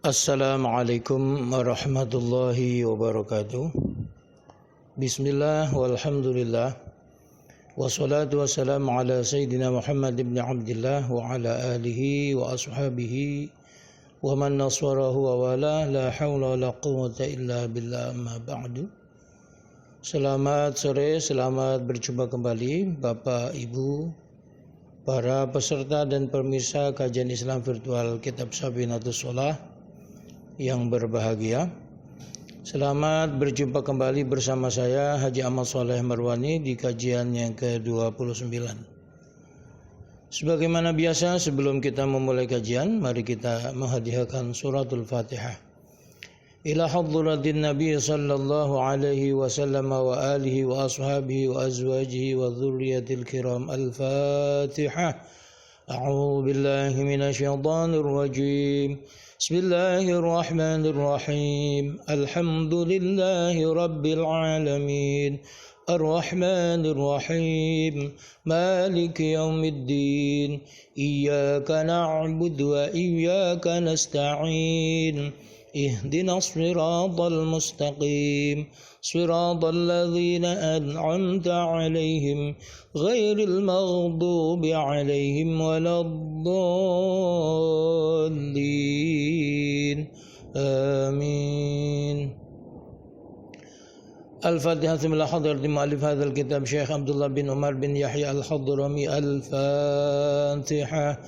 Assalamualaikum warahmatullahi wabarakatuh. Bismillah walhamdulillah. Wassalatu wassalamu ala Sayyidina Muhammad ibn Abdillah wa ala alihi wa ashabihi wa man naswarahu wa wala la hawla wa la quwwata illa billah amma ba'du. Selamat sore, selamat berjumpa kembali Bapak Ibu, para peserta dan pemirsa kajian Islam virtual Kitab Safinatus Shalah yang berbahagia. Selamat berjumpa kembali bersama saya Haji Ahmad Sholeh Marwani di kajian yang ke-29. Sebagaimana biasa, sebelum kita memulai kajian, mari kita menghadiahkan suratul Fatihah ila hadratin Nabi sallallahu alaihi wasallam wa alihi wa ashabihi wa azwajihi wa dzurriyyatil kiram. Al-Fatihah. A'udzu billahi minasy syaithanir rajim. Bismillahirrahmanirrahim. Alhamdulillahi rabbil alamin. Ar-Rahmanir Rahim. Maliki yaumiddin. Iyyaka na'budu wa iyyaka nasta'in. Ihdinas siratal mustaqim. Siratal ladzina an'amta 'alaihim ghairil maghdubi 'alaihim waladdallin. Amin. Al-Fatihah. Bismillah. Hadratil mu'allif hadzal kitab Syekh Abdullah bin Umar bin Yahya Al-Hadrami. Al-Fatihah.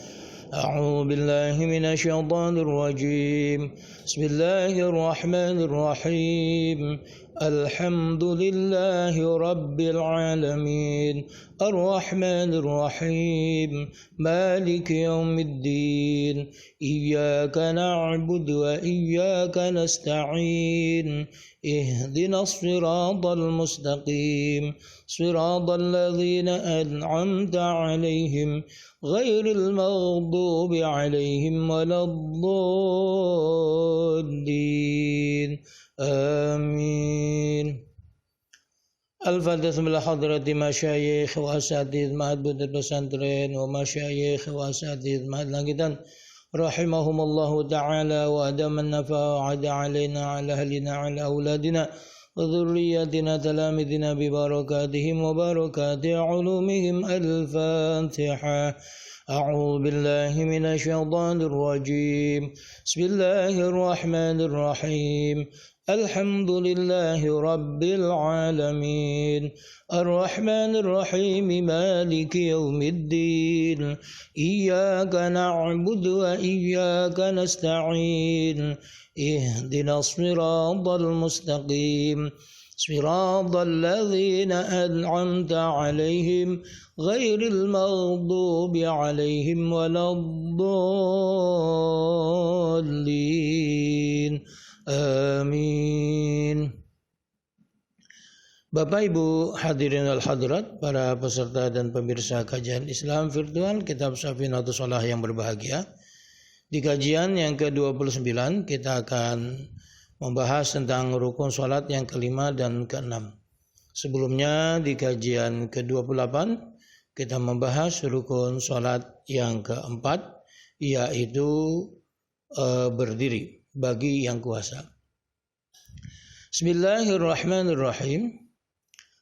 A'udzu billahi minasy syaithanir rajim. Bismillahir rahmanir rahim. Alhamdulillahi rabbil alamin. Ar-Rahmanir Rahim. Maliki yaumiddin. Iyyaka na'budu wa iyyaka nasta'in. Ihdinas siratal mustaqim. Siratal ladzina an'amta 'alaihim ghairil maghdubi 'alaihim waladdallin. Amin. Al-Fatihah. Bismillah. Hadrati masyayikh wa asatidz ma'had pesantren wa masyayikh wa asatidz ma'had langitan rahimahumullahu ta'ala wa adaman nafa wa ada alaina ala ahlina ala auladina wa dhurriyyatina talamidina bi barakatihim wa barakati ulumihim. Al-Fatihah. A'udzu billahi minasy syaithanir rajim. Bismillahir rahmanir rahim. Alhamdulillahi rabbil alamin. Ar-Rahmanir Rahim. Maliki yaumiddin. Iyyaka na'budu wa iyyaka nasta'in. Ihdinas siratal mustaqim. Siratal ladzina an'amta 'alaihim ghairil maghdubi 'alaihim waladdallin. Amin. Bapak Ibu hadirin wal hadirat, para peserta dan pemirsa kajian Islam virtual Kitab Safinatus Shalah yang berbahagia. Di kajian yang ke-29 kita akan membahas tentang rukun sholat yang kelima dan keenam. Sebelumnya di kajian ke-28 kita membahas rukun sholat yang keempat, yaitu berdiri bagi yang kuasa. Bismillahirrahmanirrahim.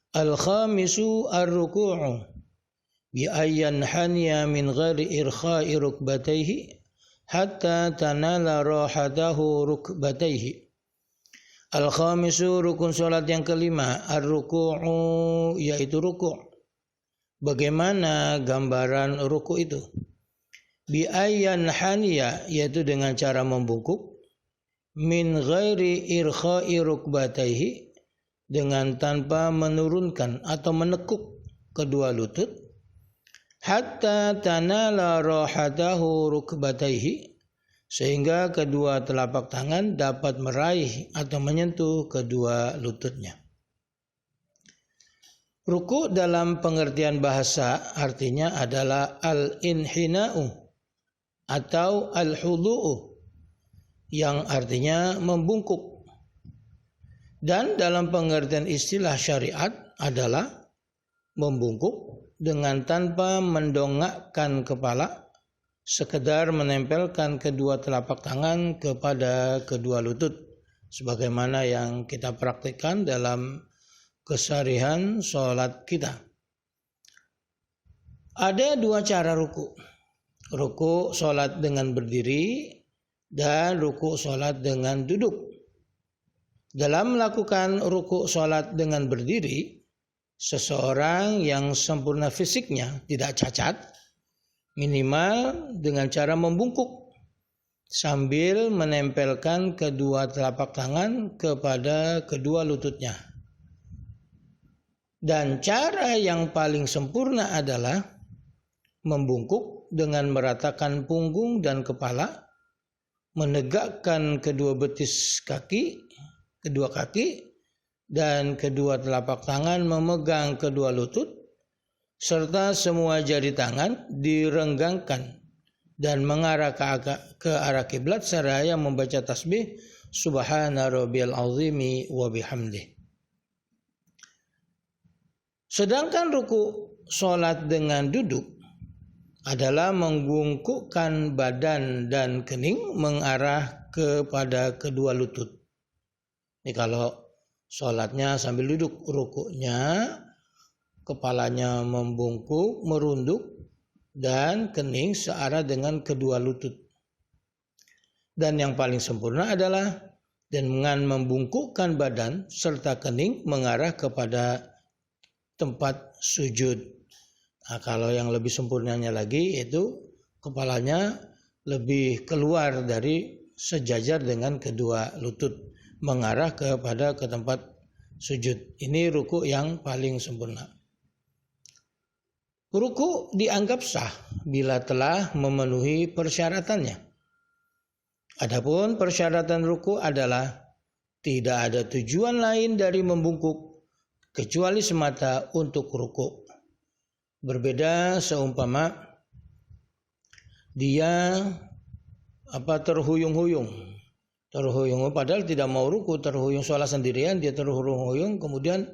Al-khamisu ar-ruku'u bi ayyan haniya min ghairi irkha'i rukbatayhi hatta tanala rahatahu rukbatayhi. Al-khamisu, rukun salat yang kelima, ar-ruku'u, yaitu ruku'. Bagaimana gambaran ruku' itu? Bi ayyan haniya, yaitu dengan cara membungkuk, min ghairi irkha'i rukbatayhi, dengan tanpa menurunkan atau menekuk kedua lutut, hatta tanala rahatahu rukbatayhi, sehingga kedua telapak tangan dapat meraih atau menyentuh kedua lututnya. Ruku' dalam pengertian bahasa artinya adalah al-inhina'u atau al-hudu'u, yang artinya membungkuk. Dan dalam pengertian istilah syariat adalah membungkuk dengan tanpa mendongakkan kepala sekedar menempelkan kedua telapak tangan kepada kedua lutut sebagaimana yang kita praktikkan dalam keseharian sholat kita. Ada dua cara ruku. Ruku sholat dengan berdiri dan ruku sholat dengan duduk. Dalam melakukan ruku sholat dengan berdiri, seseorang yang sempurna fisiknya tidak cacat, minimal dengan cara membungkuk sambil menempelkan kedua telapak tangan kepada kedua lututnya. Dan cara yang paling sempurna adalah membungkuk dengan meratakan punggung dan kepala, menegakkan kedua betis kedua kaki, dan kedua telapak tangan memegang kedua lutut, serta semua jari tangan direnggangkan dan mengarah ke arah kiblat seraya membaca tasbih Subhana rabbiyal azimi wa bihamdih. Sedangkan ruku sholat dengan duduk adalah membungkukkan badan dan kening mengarah kepada kedua lutut. Ini kalau sholatnya sambil duduk, rukuknya kepalanya membungkuk, merunduk, dan kening searah dengan kedua lutut. Dan yang paling sempurna adalah dengan membungkukkan badan serta kening mengarah kepada tempat sujud. Nah, kalau yang lebih sempurnanya lagi itu kepalanya lebih keluar dari sejajar dengan kedua lutut, mengarah kepada ke tempat sujud. Ini ruku yang paling sempurna. Ruku dianggap sah bila telah memenuhi persyaratannya. Adapun persyaratan ruku adalah tidak ada tujuan lain dari membungkuk kecuali semata untuk ruku. Berbeda seumpama dia terhuyung-huyung padahal tidak mau ruku, terhuyung sholat sendirian, dia terhuyung kemudian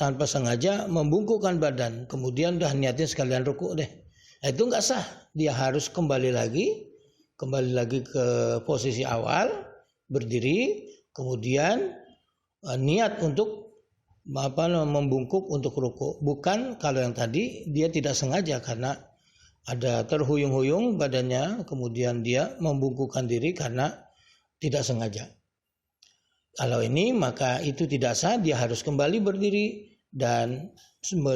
tanpa sengaja membungkukkan badan, kemudian dah niatin sekalian ruku deh. Nah, itu enggak sah, dia harus kembali lagi ke posisi awal, berdiri, kemudian niat untuk membungkuk untuk ruku. Bukan kalau yang tadi dia tidak sengaja karena ada terhuyung-huyung badannya, kemudian dia membungkukkan diri karena tidak sengaja. Kalau ini maka itu tidak sah, dia harus kembali berdiri dan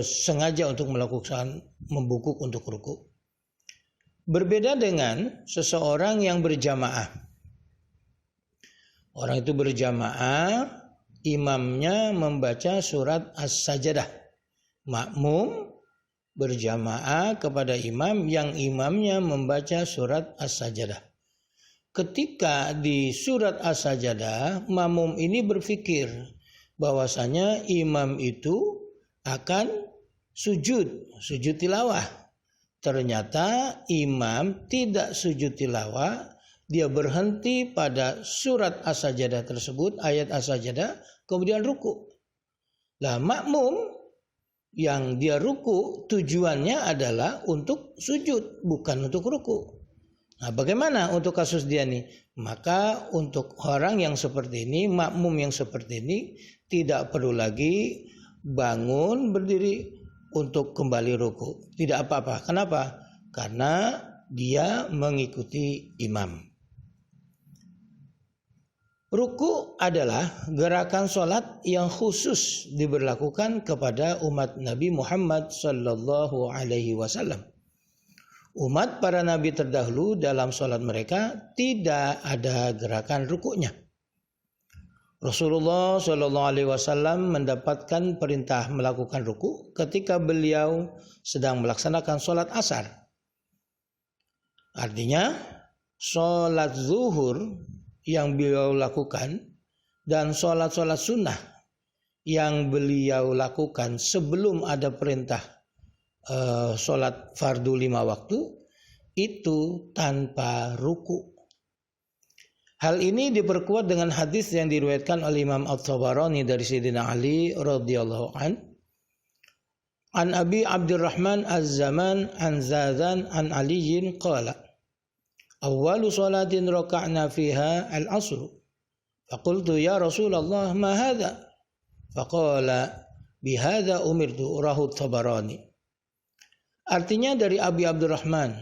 sengaja untuk melakukan membungkuk untuk ruku. Berbeda dengan seseorang yang berjamaah. Orang itu berjamaah, imamnya membaca surat As-Sajdah. Makmum berjamaah kepada imam yang imamnya membaca surat As-Sajdah. Ketika di surat As-Sajdah, makmum ini berpikir bahwasanya imam itu akan sujud tilawah. Ternyata imam tidak sujud tilawah. Dia berhenti pada surat As-Sajdah tersebut, ayat As-Sajdah, kemudian ruku. Lah makmum yang dia ruku tujuannya adalah untuk sujud, bukan untuk ruku. Nah, bagaimana untuk kasus dia nih? Maka untuk orang yang seperti ini, makmum yang seperti ini tidak perlu lagi bangun berdiri untuk kembali ruku. Tidak apa-apa. Kenapa? Karena dia mengikuti imam. Ruku adalah gerakan sholat yang khusus diberlakukan kepada umat Nabi Muhammad sallallahu alaihi wasallam. Umat para nabi terdahulu dalam sholat mereka tidak ada gerakan rukuknya. Rasulullah sallallahu alaihi wasallam mendapatkan perintah melakukan ruku ketika beliau sedang melaksanakan sholat asar. Artinya sholat zuhur yang beliau lakukan dan sholat-sholat sunnah yang beliau lakukan sebelum ada perintah sholat fardu 5 waktu itu tanpa ruku. Hal ini diperkuat dengan hadis yang diriwayatkan oleh Imam At-Tabarani dari Sayyidina Ali radhiyallahu an Abi Abdurrahman Az-Zaman an Zazan an Aliyin qala awwalu salatin raka'na fiha al-'asr. Faqultu ya Rasulullah ma hadha? Faqala bihadza umirtu, rahu Tabarani. Artinya dari Abi Abdurrahman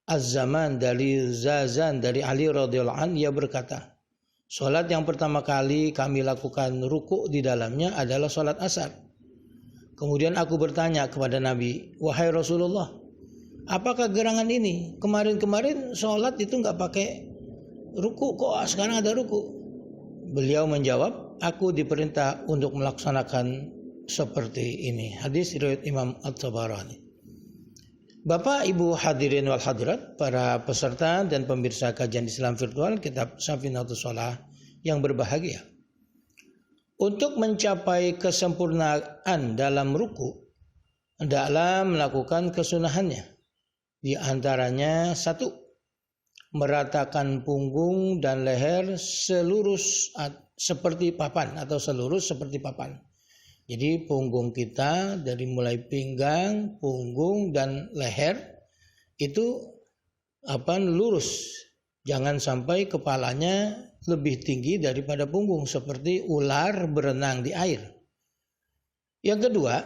Az-Zaman dari Zazan dari Ali radhiyallahu anhu, ia berkata, salat yang pertama kali kami lakukan ruku' di dalamnya adalah salat asar. Kemudian aku bertanya kepada Nabi, wahai Rasulullah, apakah gerangan ini? Kemarin-kemarin salat itu enggak pakai ruku', kok sekarang ada ruku'? Beliau menjawab, aku diperintah untuk melaksanakan seperti ini. Hadis riwayat Imam At-Tabarani. Bapak, Ibu hadirin wal hadirat, para peserta dan pemirsa kajian Islam virtual kitab Safinatus Shalah yang berbahagia. Untuk mencapai kesempurnaan dalam ruku, hendaklah melakukan kesunahannya. Di antaranya 1, meratakan punggung dan leher selurus seperti papan atau selurus seperti papan. Jadi punggung kita dari mulai pinggang, punggung dan leher itu lurus. Jangan sampai kepalanya lebih tinggi daripada punggung seperti ular berenang di air. Yang kedua,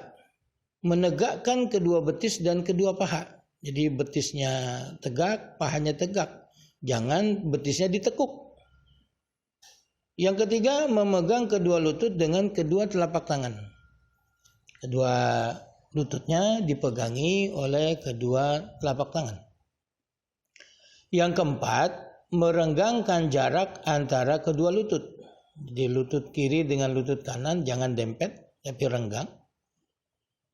menegakkan kedua betis dan kedua paha. Jadi betisnya tegak, pahanya tegak. Jangan betisnya ditekuk. Yang ketiga, memegang kedua lutut dengan kedua telapak tangan. Kedua lututnya dipegangi oleh kedua telapak tangan. Yang keempat, merenggangkan jarak antara kedua lutut. Jadi lutut kiri dengan lutut kanan jangan dempet, tapi renggang.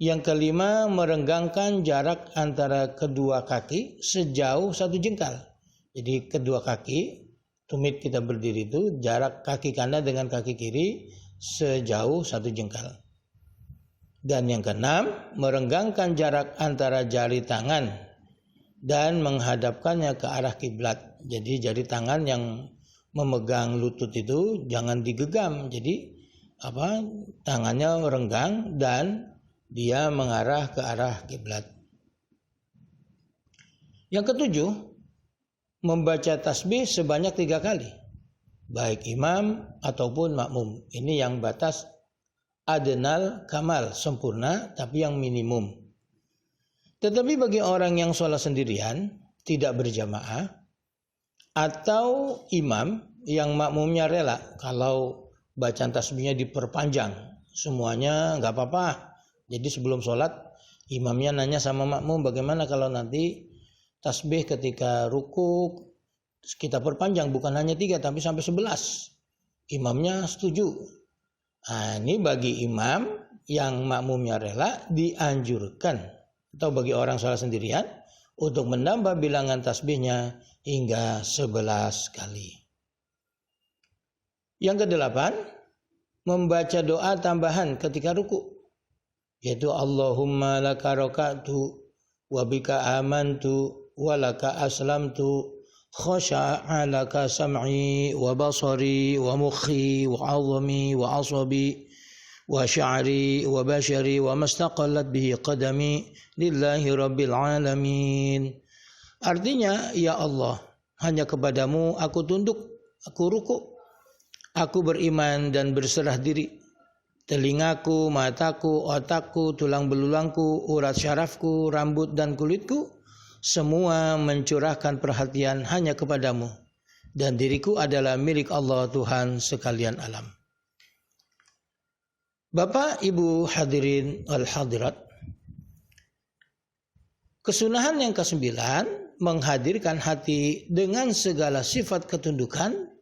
Yang kelima, merenggangkan jarak antara kedua kaki sejauh 1 jengkal. Jadi kedua kaki, tumit kita berdiri itu, jarak kaki kanan dengan kaki kiri sejauh 1 jengkal. Dan yang keenam, merenggangkan jarak antara jari tangan dan menghadapkannya ke arah kiblat. Jadi jari tangan yang memegang lutut itu jangan digegam. Jadi tangannya renggang dan dia mengarah ke arah kiblat. Yang ketujuh, membaca tasbih sebanyak 3 kali, baik imam ataupun makmum. Ini yang batas adnal kamal, sempurna, tapi yang minimum. Tetapi bagi orang yang sholat sendirian, tidak berjamaah, atau imam yang makmumnya rela, kalau bacaan tasbihnya diperpanjang, semuanya nggak apa-apa. Jadi sebelum sholat, imamnya nanya sama makmum, bagaimana kalau nanti tasbih ketika ruku kita perpanjang, bukan hanya 3 tapi sampai 11. Imamnya setuju. Nah, ini bagi imam yang makmumnya rela dianjurkan, atau bagi orang sholat sendirian, untuk menambah bilangan tasbihnya hingga 11 kali. Yang kedelapan, membaca doa tambahan ketika ruku, yaitu Allahumma laka raka'tu wa bika amantu wa laka aslamtu khasha'a laka sam'i wa basari wa mukhi wa 'azmi wa asabi wa sya'ri wa bashari wa mastaqallat bihi qadami lillahi rabbil alamin. Artinya, ya Allah, hanya kepadamu aku tunduk, aku ruku, aku beriman dan berserah diri. Telingaku, mataku, otakku, tulang belulangku, urat syarafku, rambut dan kulitku, semua mencurahkan perhatian hanya kepadamu, dan diriku adalah milik Allah Tuhan sekalian alam. Bapak, Ibu hadirin wal hadirat, kesunahan yang ke-9, menghadirkan hati dengan segala sifat ketundukan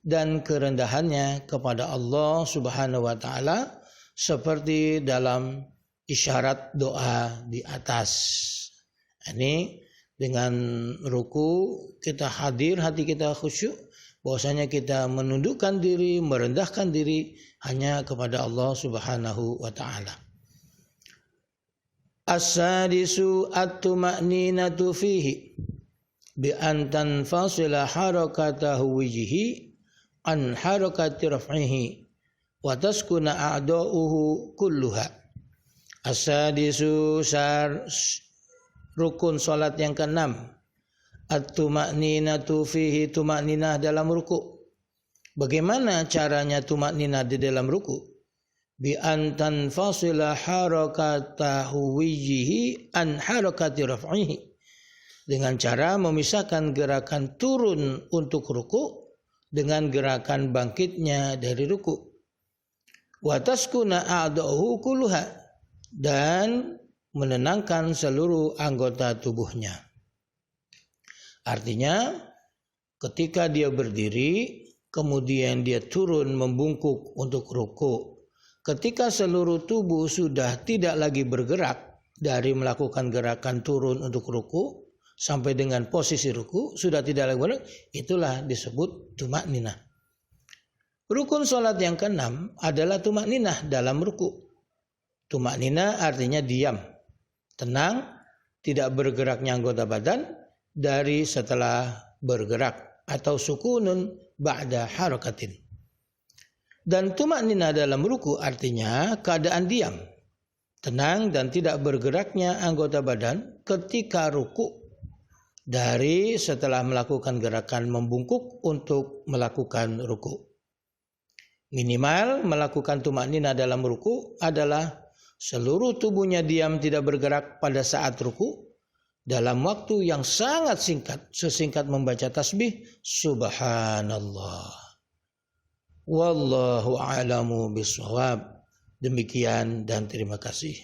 dan kerendahannya kepada Allah Subhanahu wa taala, seperti dalam isyarat doa di atas. Ini dengan ruku kita hadir, hati kita khusyuk, bahwasanya kita menundukkan diri, merendahkan diri hanya kepada Allah Subhanahu wa taala. As-sadisu at-tuma'ninatu fihi bi an tanfasila harakatahu wajhi an harakati raf'ihi wa taskuna a'da'uhu kulluha. As-sadisu rukun salat yang ke-6 At-tuma'ninatu fihi, tuma'ninah dalam ruku'. Bagaimana caranya tuma'ninah di dalam ruku'? Bi an tanfasila harakatahu wijhihi an harakati raf'ihi. Dengan cara memisahkan gerakan turun untuk ruku' dengan gerakan bangkitnya dari ruku'. Wa taskuna a'da'uhu kulluha, dan menenangkan seluruh anggota tubuhnya. Artinya ketika dia berdiri kemudian dia turun membungkuk untuk ruku', ketika seluruh tubuh sudah tidak lagi bergerak dari melakukan gerakan turun untuk ruku' sampai dengan posisi ruku', sudah tidak lagi bergerak, itulah disebut tuma'ninah. Rukun salat yang keenam adalah tuma'ninah dalam ruku'. Tuma'ninah artinya diam, tenang, tidak bergeraknya anggota badan dari setelah bergerak, atau sukunun ba'da harakatin. Dan tuma'ninah dalam ruku artinya keadaan diam, tenang dan tidak bergeraknya anggota badan ketika ruku dari setelah melakukan gerakan membungkuk untuk melakukan ruku. Minimal melakukan tuma'ninah dalam ruku adalah seluruh tubuhnya diam, tidak bergerak pada saat ruku dalam waktu yang sangat singkat, sesingkat membaca tasbih subhanallah. Wallahu a'lamu bishawab. Demikian dan terima kasih.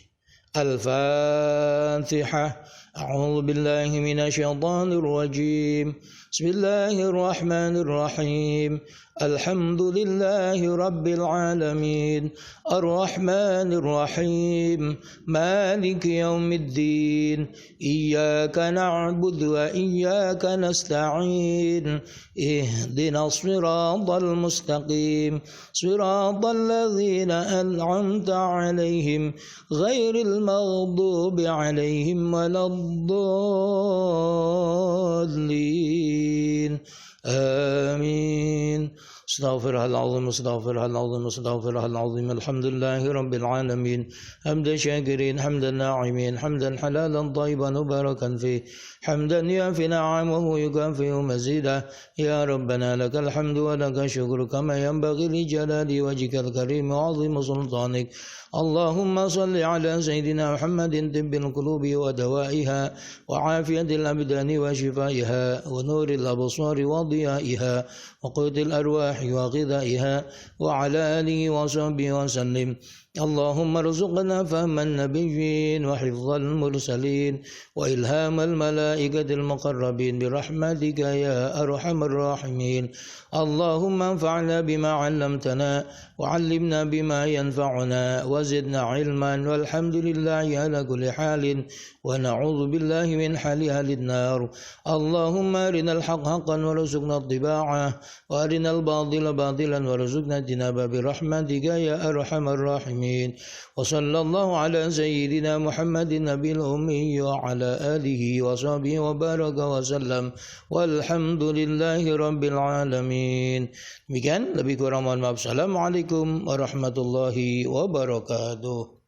Al-Fatihah. A'udzu billahi minasyaitonir rajim. Bismillahirrahmanirrahim. Alhamdulillahi rabbil alamin. Ar-Rahmanir Rahim. Maliki yaumiddin. Iyyaka na'budu wa iyyaka nasta'in. Ihdinas siratal mustaqim. Siratal ladzina an'amta 'alaihim ghairil maghdubi 'alaihim waladdallin. Amin. Astaghfirullahaladzim, astaghfirullahaladzim, astaghfirullahaladzim. Alhamdulillahi rabbil alamin. Hamdan syakirin, hamdan na'imin, hamdan halalan tayyiban mubarakan fi. Hamdan yafi na'amahu yukafi'u mazidah. Ya Rabbana lakal hamdu wa lakal syukru kama yanbaghi li jalali wajhikal karim wa 'azimi sultanik. Allahumma salli ala Sayyidina Muhammadin tibbil qulubi wa dawaiha wa afiyatil abdani wa shifaiha wa nuril absari wa diyaiha wa qutil arwahi wa ghidaiha wa ala alihi wa sahbihi wa sallim. اللهم ارزقنا فهم النبيين وحفظ المرسلين وإلهام الملائكة المقربين برحمتك يا أرحم الراحمين. اللهم انفعنا بما علمتنا وعلمنا بما ينفعنا وزدنا علما والحمد لله على كل حال ونعوذ بالله من حال أهل النار. اللهم أرنا الحق حقا وارزقنا اتباعه وأرنا الباطل باطلا وارزقنا اجتنابه برحمتك يا أرحم الراحمين. وصلى الله على سيدنا محمد النبي الأمي وعلى آله وصحبه وبارك وسلم والحمد لله رب العالمين. Demikian, lebih kurang mohon maaf. Assalamualaikum warahmatullahi wabarakatuh.